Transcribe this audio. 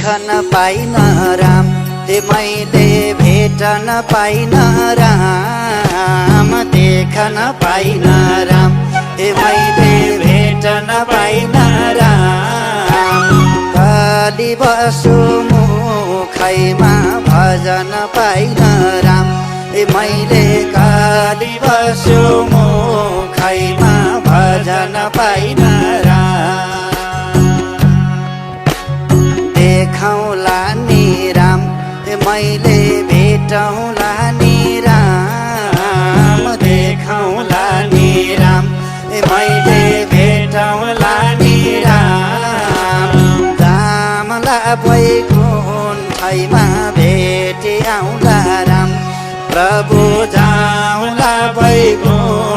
देख्न पाइन राम मैले भेट्न पाइन राम देख्न पाइन राम मैले भेट्न पाइन राम कली बसु मुखैमा भजन पाइन राम मैले कली बसु मुखैमा भजन पाइन राम देखौला नि राम मैले भेटौला नि राम देखौला नि राम मैले भेटौला नि राम जामला वैकुण्ठैमा भेटे आउँला राम प्रभु जाउँला वैकुण्ठ